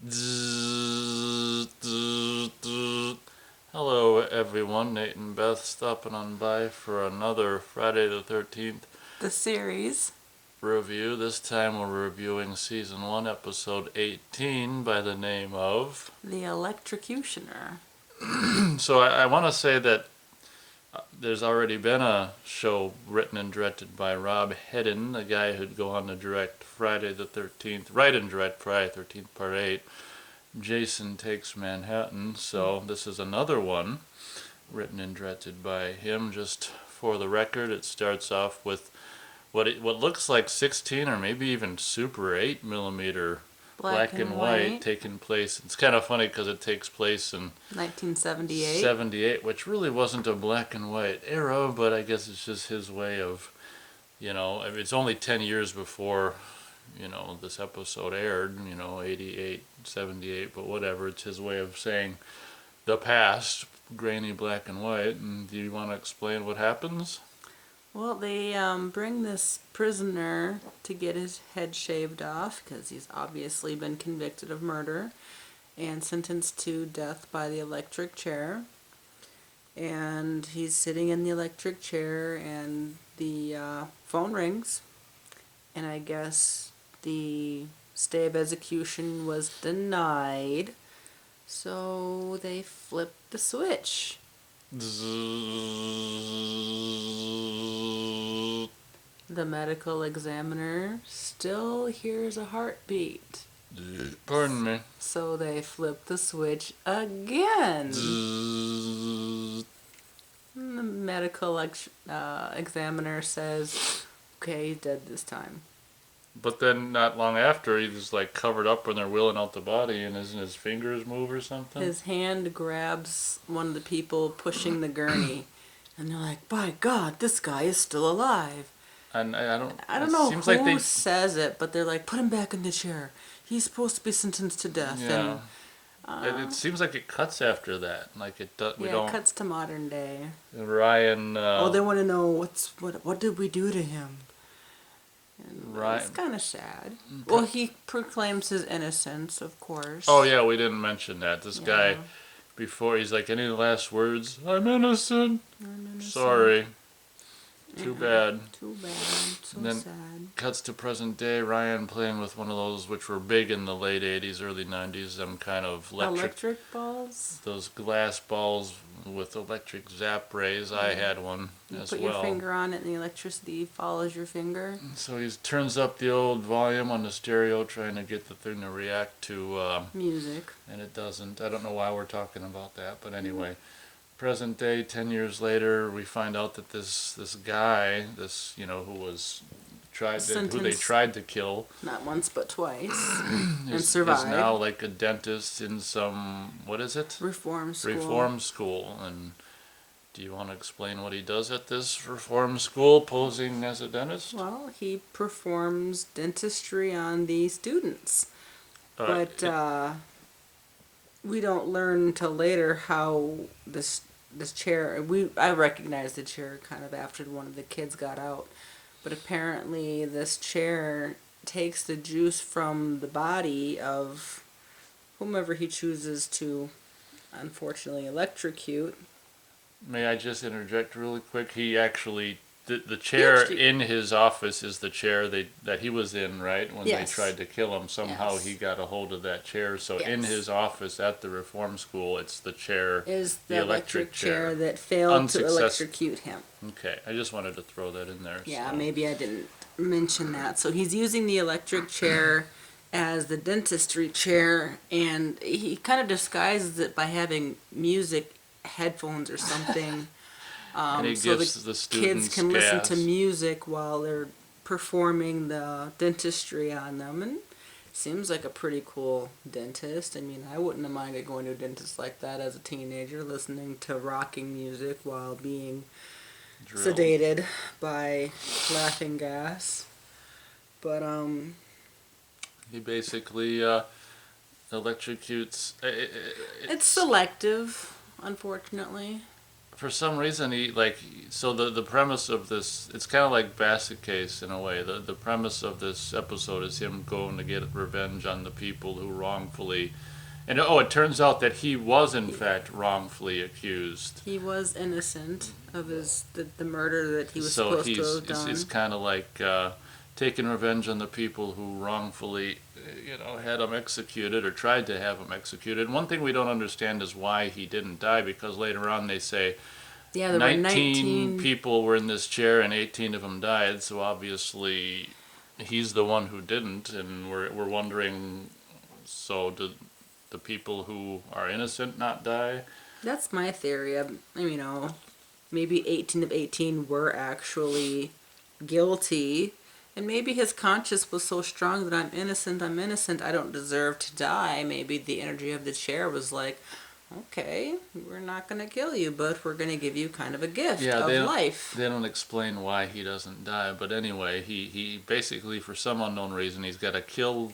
Hello, everyone. Nate and Beth stopping on by for another Friday the 13th The series. review. This time we're reviewing Season 1, Episode 18 by the name of... The Electrocutioner. So I want to say that there's already been a show written and directed by Rob Hedden, the guy who'd go on to direct Friday the 13th, write and direct Friday the 13th, Part 8. Jason Takes Manhattan, so this is another one written and directed by him. Just for the record, it starts off with what looks like 16 or maybe even Super 8 millimeter black and white taking place. It's kind of funny because it takes place in 1978. 78, which really wasn't a black and white era, but I guess it's just his way of, I mean, it's only 10 years before this episode aired, 88, 78, but whatever. It's his way of saying the past, grainy black and white. And do you want to explain what happens? Well, they bring this prisoner to get his head shaved off because he's obviously been convicted of murder and sentenced to death by the electric chair. And he's sitting in the electric chair and the phone rings. And I guess the stay of execution was denied. So they flipped the switch. The medical examiner still hears a heartbeat. Pardon me. So they flip the switch again. The medical examiner says, okay, he's dead this time. But then not long after, he was like covered up when they're wheeling out the body, and isn't his fingers move or something? His hand grabs one of the people pushing the gurney, and they're like, by God, this guy is still alive. And I don't know seems who like they says it, but they're like, put him back in the chair. He's supposed to be sentenced to death. Yeah. And it seems like it cuts after that. Like it does. it cuts to modern day. Ryan. They want to know what did we do to him? And Right. it's kind of sad. Well, he proclaims his innocence, of course. Oh yeah, we didn't mention that. This guy, before he's like, any last words? I'm innocent. Sorry. Too bad. Too bad. So And then sad. cuts to present day. Ryan playing with one of those which were big in the late 80s, early 90s. Them kind of Electric balls? those glass balls with electric zap rays. I had one as Put well. your finger on it and the electricity follows your finger. So he turns up the old volume on the stereo, trying to get the thing to react to music. And it doesn't. I don't know why we're talking about that, but anyway. Present day, 10 years later, we find out that this guy, who was who they tried to kill, not once but twice, and is survived. now like a dentist in some, what is it? Reform school. Reform school. And do you want to explain what he does at this reform school, posing as a dentist? Well, he performs dentistry on the students, but we don't learn until later how this chair. I recognized the chair kind of after one of the kids got out, but apparently this chair takes the juice from the body of whomever he chooses to, unfortunately, electrocute. May I just interject really quick? He actually, the chair in his office is the chair that he was in, right? When they tried to kill him, somehow he got a hold of that chair. So in his office at the reform school, it's the chair, is the electric chair that failed to electrocute him. Okay, I just wanted to throw that in there. Yeah, maybe I didn't mention that. So he's using the electric chair as the dentistry chair, and he kind of disguises it by having music headphones or something. And he so gives the students kids can listen to music while they're performing the dentistry on them. And seems like a pretty cool dentist. I mean, I wouldn't have minded going to a dentist like that as a teenager, listening to rocking music while being sedated by laughing gas. But he basically electrocutes. It's selective, unfortunately. for some reason he like so the premise of this, it's kind of like Basket Case in a way. The premise of this episode is him going to get revenge on the people who wrongfully, and it turns out that he was in fact wrongfully accused. He was innocent of the murder that he was So supposed to have done. it's kind of like taking revenge on the people who wrongfully, had him executed or tried to have him executed. And one thing we don't understand is why he didn't die, because later on they say Yeah, there 19, were 19 people were in this chair and 18 of them died. So obviously he's the one who didn't, and we're wondering. So did the people who are innocent not die? That's my theory. Maybe 18 of 18 were actually guilty, and maybe his conscience was so strong that I'm innocent, I don't deserve to die. Maybe the energy of the chair was like, okay, we're not going to kill you, but we're going to give you kind of a gift of life. They don't explain why he doesn't die, but anyway, he basically, for some unknown reason, he's got to kill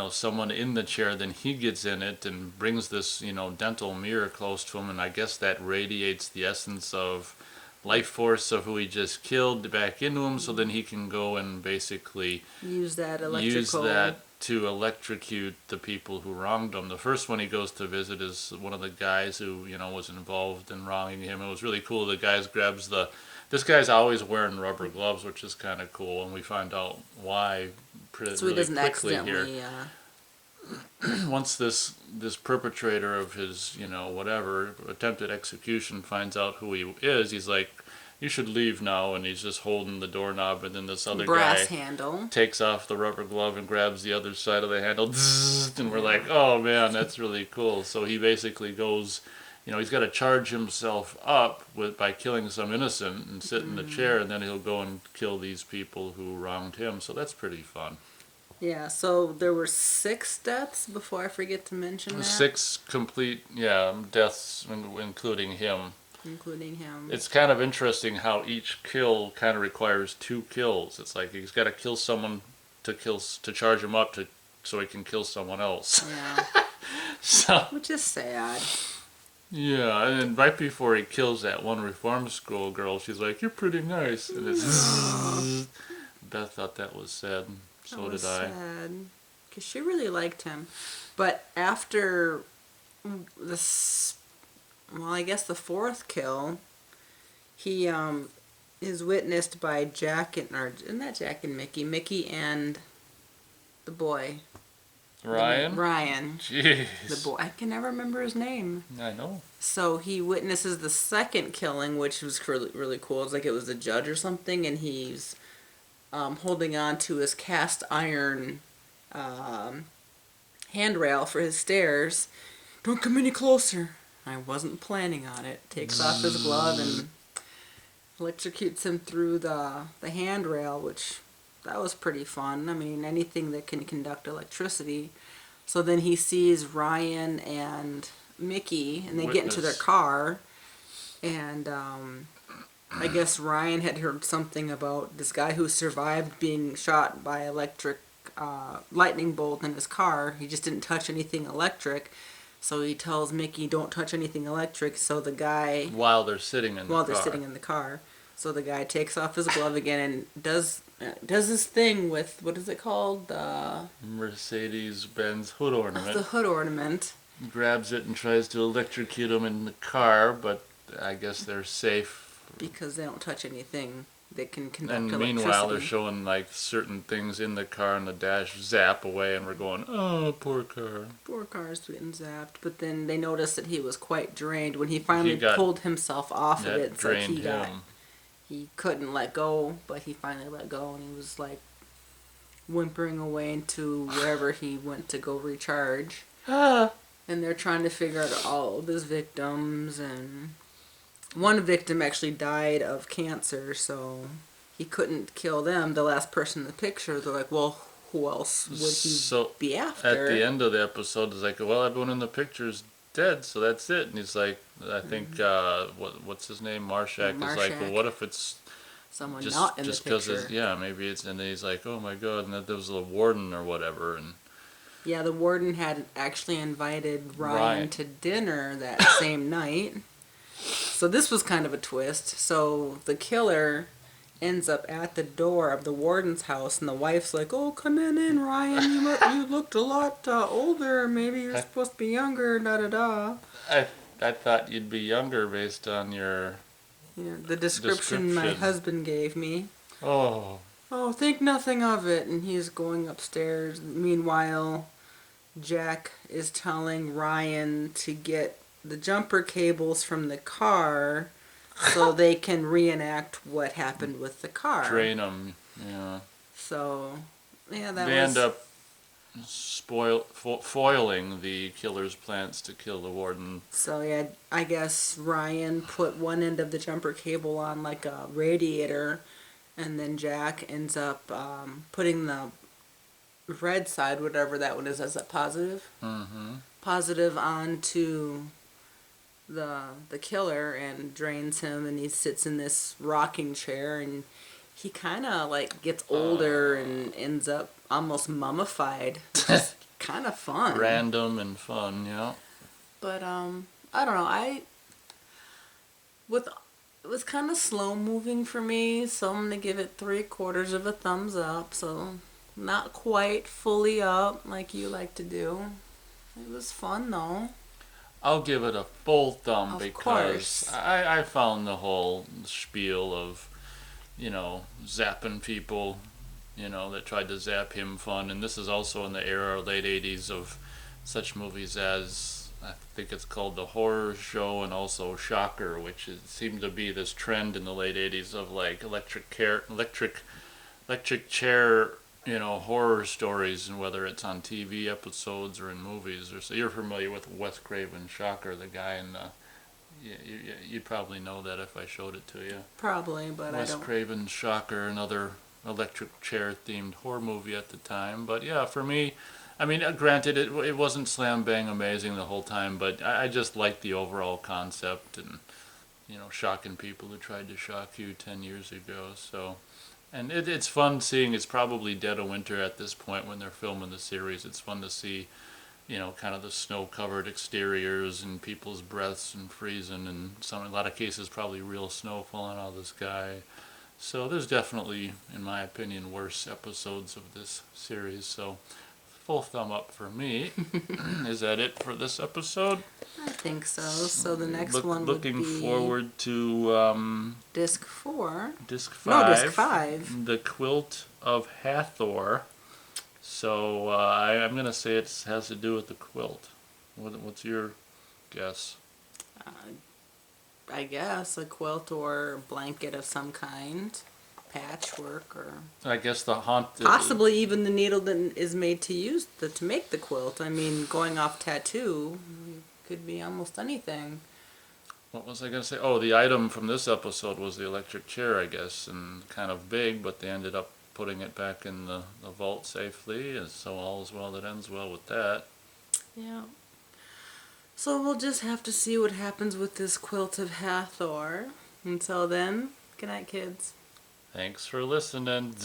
someone in the chair. Then he gets in it and brings this dental mirror close to him, and I guess that radiates the essence of life force of who he just killed back into him, so then he can go and basically use that to electrocute the people who wronged him. The first one he goes to visit is one of the guys who was involved in wronging him. It was really cool. The guy grabs this guy's always wearing rubber gloves, which is kind of cool, and we find out why so he doesn't quickly accidentally here. Once this perpetrator of his whatever attempted execution finds out who he is, he's like, you should leave now, and he's just holding the doorknob, and then this other brass guy handle takes off the rubber glove and grabs the other side of the handle, and we're like, oh man, that's really cool. So he basically goes, he's got to charge himself up by killing some innocent and sit in the chair, and then he'll go and kill these people who wronged him. So that's pretty fun. Yeah, so there were 6 deaths, before I forget to mention that. 6 complete, deaths, including him. It's kind of interesting how each kill kind of requires 2 kills. It's like he's got to kill someone to charge him up so he can kill someone else. Yeah. Which is sad. Yeah, and right before he kills that one reform school girl, she's like, "You're pretty nice," and it's Beth thought that was sad. So did I. Sad, because she really liked him, but after this, I guess the 4th kill, he is witnessed by Mickey and the boy. Ryan. Jeez. The boy. I can never remember his name. I know. So he witnesses the 2nd killing, which was really, really cool. It's like it was the judge or something, and he's holding on to his cast iron handrail for his stairs. Don't come any closer. I wasn't planning on it. Takes off his glove and electrocutes him through the handrail, which that was pretty fun. I mean, anything that can conduct electricity. So then he sees Ryan and Mickey, and they get into their car, and I guess Ryan had heard something about this guy who survived being shot by electric lightning bolt in his car. He just didn't touch anything electric. So he tells Mickey, don't touch anything electric. So the guy... While they're sitting in the car. So the guy takes off his glove again and does this thing with, what is it called? The Mercedes-Benz hood ornament. The hood ornament. Grabs it and tries to electrocute him in the car, but I guess they're safe. Because they don't touch anything that can conduct electricity. And meanwhile, they're showing like certain things in the car, and the dash zap away, and we're going, oh, poor car. Poor car's getting zapped. But then they noticed that he was quite drained when he finally pulled himself off of it. It's like he couldn't let go, but he finally let go, and he was like whimpering away into wherever he went to go recharge. And they're trying to figure out all of his victims, and one victim actually died of cancer, so he couldn't kill them. The last person in the picture, they're like, well, who else would he be after? At the end of the episode, it's like, well, everyone in the picture's dead, so that's it. And he's like, I think, what's his name? Marshak is like, well, what if it's someone not in the picture? Maybe it's, and then he's like, oh my god, and that there was a warden or whatever, and yeah, the warden had actually invited Ryan to dinner that same night. So this was kind of a twist. So the killer ends up at the door of the warden's house, and the wife's like, "Oh, come in, Ryan. You looked a lot older. Maybe you're supposed to be younger." Da da da. I I thought you'd be younger based on your The description my description. husband gave me. Oh, Oh, think nothing of it. And he's going upstairs. Meanwhile, Jack is telling Ryan to get the jumper cables from the car so they can reenact what happened with the car. drain them. Yeah. So, yeah, that They was. end up foiling the killer's plans to kill the warden. So, yeah, I guess Ryan put one end of the jumper cable on like a radiator, and then Jack ends up putting the red side, whatever that one is that positive? Mm-hmm. Positive onto the killer and drains him, and he sits in this rocking chair, and he kind of like gets older and ends up almost mummified, which is kind of fun. Random and fun, yeah. But I don't know. It was kind of slow moving for me, so I'm gonna give it 3/4 of a thumbs up. So not quite fully up like you like to do. It was fun though. I'll give it a full thumb Of because course. I found the whole spiel of, zapping people, that tried to zap him fun. And this is also in the era, late 80s, of such movies as, I think it's called The Horror Show and also Shocker, which seemed to be this trend in the late 80s of like electric chair, horror stories, and whether it's on TV episodes or in movies. Or so you're familiar with Wes Craven Shocker, the guy in the. You'd probably know that if I showed it to you. Probably, but Wes I don't. Craven Shocker, another electric chair themed horror movie at the time. But yeah, for me, I mean, granted, it wasn't slam bang amazing the whole time, but I just liked the overall concept and shocking people who tried to shock you 10 years ago. So. And it's fun seeing, it's probably dead of winter at this point when they're filming the series. It's fun to see, kind of the snow-covered exteriors and people's breaths and freezing, and a lot of cases probably real snow falling out of the sky. So there's definitely, in my opinion, worse episodes of this series. So full thumb up for me. Is that it for this episode? I think so. So the next one would Looking be forward to disc 4. disc No, 5. disc 5. The Quilt of Hathor. So I'm going to say it has to do with the quilt. What's your guess? I guess a quilt or blanket of some kind, patchwork, or I guess the haunted. possibly even the needle that is made to make the quilt. I mean, going off tattoo, could be almost anything. What was I going to say? Oh, the item from this episode was the electric chair, I guess, and kind of big, but they ended up putting it back in the vault safely, and so all is well that ends well with that. Yeah. So we'll just have to see what happens with this quilt of Hathor. Until then, good night, kids. Thanks for listening.